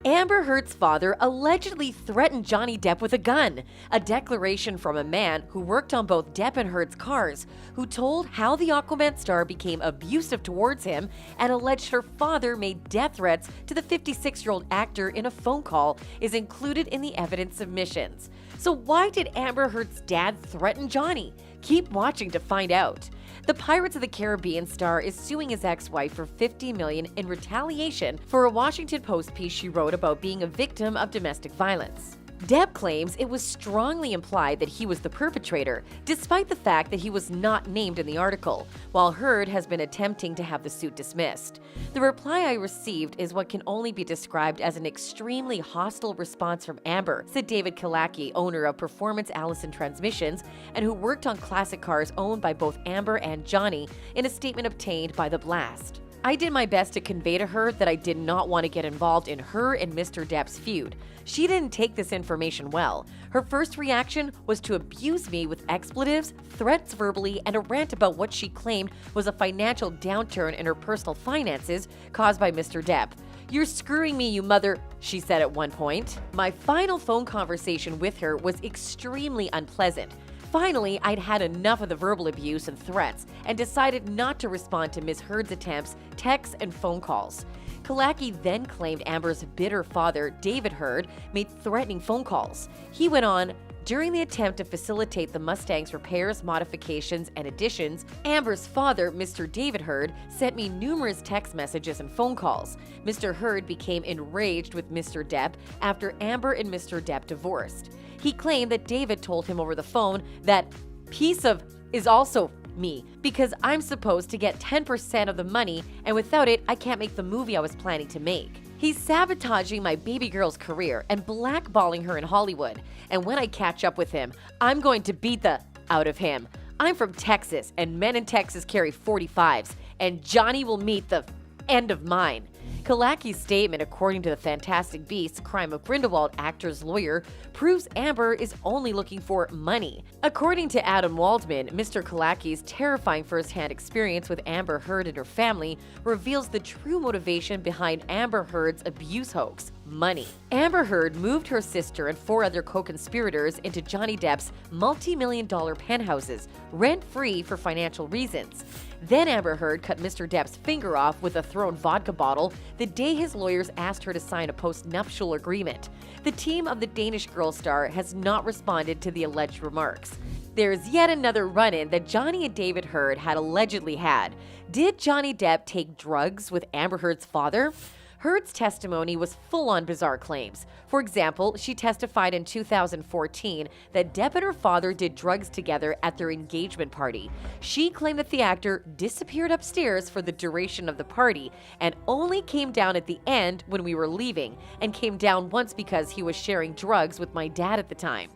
Amber Heard's father allegedly threatened Johnny Depp with a gun, a declaration from a man who worked on both Depp and Heard's cars, who told how the Aquaman star became abusive towards him and alleged her father made death threats to the 56-year-old actor in a phone call, is included in the evidence submissions. So why did Amber Heard's dad threaten Johnny? Keep watching to find out. The Pirates of the Caribbean star is suing his ex-wife for $50 million in retaliation for a Washington Post piece she wrote about being a victim of domestic violence. Depp claims it was strongly implied that he was the perpetrator, despite the fact that he was not named in the article, while Heard has been attempting to have the suit dismissed. The reply I received is what can only be described as an extremely hostile response from Amber, said David Kalaki, owner of Performance Allison Transmissions, and who worked on classic cars owned by both Amber and Johnny, in a statement obtained by The Blast. I did my best to convey to her that I did not want to get involved in her and Mr. Depp's feud. She didn't take this information well. Her first reaction was to abuse me with expletives, threats verbally, and a rant about what she claimed was a financial downturn in her personal finances caused by Mr. Depp. "You're screwing me, you mother," she said at one point. My final phone conversation with her was extremely unpleasant. Finally, I'd had enough of the verbal abuse and threats and decided not to respond to Ms. Heard's attempts, texts, and phone calls. Kalaki then claimed Amber's bitter father, David Heard, made threatening phone calls. He went on, "During the attempt to facilitate the Mustang's repairs, modifications, and additions, Amber's father, Mr. David Heard, sent me numerous text messages and phone calls. Mr. Heard became enraged with Mr. Depp after Amber and Mr. Depp divorced. He claimed that David told him over the phone that piece of is also me because I'm supposed to get 10% of the money, and without it, I can't make the movie I was planning to make. He's sabotaging my baby girl's career and blackballing her in Hollywood. And when I catch up with him, I'm going to beat the out of him. I'm from Texas, and men in Texas carry 45s, and Johnny will meet the end of mine." Kalaki's statement, according to the Fantastic Beasts Crime of Grindelwald actor's lawyer, proves Amber is only looking for money. According to Adam Waldman, Mr. Kalaki's terrifying first-hand experience with Amber Heard and her family reveals the true motivation behind Amber Heard's abuse hoax: money. Amber Heard moved her sister and 4 other co-conspirators into Johnny Depp's multi-million-dollar penthouses, rent-free for financial reasons. Then Amber Heard cut Mr. Depp's finger off with a thrown vodka bottle the day his lawyers asked her to sign a post-nuptial agreement. The team of the Danish Girl star has not responded to the alleged remarks. There's yet another run-in that Johnny and David Heard had allegedly had. Did Johnny Depp take drugs with Amber Heard's father? Heard's testimony was full on bizarre claims. For example, she testified in 2014 that Depp and her father did drugs together at their engagement party. She claimed that the actor disappeared upstairs for the duration of the party and only came down at the end when we were leaving, and came down once because he was sharing drugs with my dad at the time.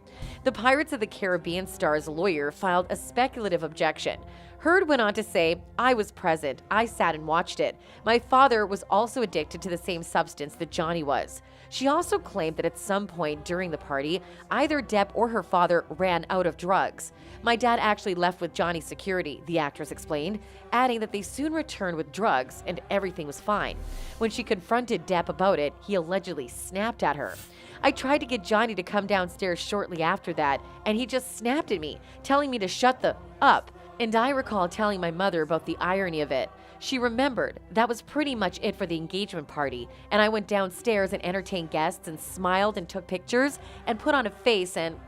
The Pirates of the Caribbean star's lawyer filed a speculative objection. Heard went on to say, "I was present. I sat and watched it. My father was also addicted to the same substance that Johnny was." She also claimed that at some point during the party, either Depp or her father ran out of drugs. "My dad actually left with Johnny's security," the actress explained, adding that they soon returned with drugs and everything was fine. When she confronted Depp about it, he allegedly snapped at her. "I tried to get Johnny to come downstairs shortly after that, and he just snapped at me, telling me to shut the up. And I recall telling my mother about the irony of it. She remembered. That was pretty much it for the engagement party, and I went downstairs and entertained guests and smiled and took pictures and put on a face and,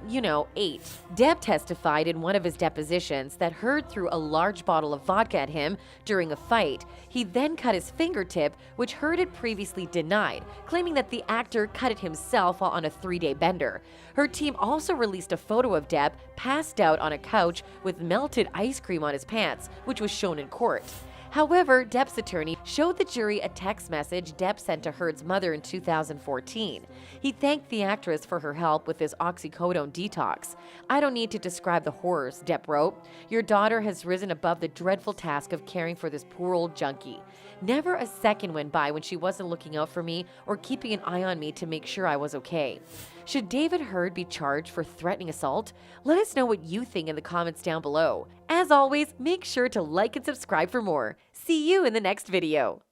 ate." Depp testified in one of his depositions that Heard threw a large bottle of vodka at him during a fight. He then cut his fingertip, which Heard had previously denied, claiming that the actor cut it himself while on a 3-day bender. Her team also released a photo of Depp passed out on a couch with melted ice cream on his pants, which was shown in court. However, Depp's attorney showed the jury a text message Depp sent to Heard's mother in 2014. He thanked the actress for her help with his oxycodone detox. "I don't need to describe the horrors," Depp wrote. "Your daughter has risen above the dreadful task of caring for this poor old junkie. Never a second went by when she wasn't looking out for me or keeping an eye on me to make sure I was okay." Should David Heard be charged for threatening assault? Let us know what you think in the comments down below. As always, make sure to like and subscribe for more. See you in the next video.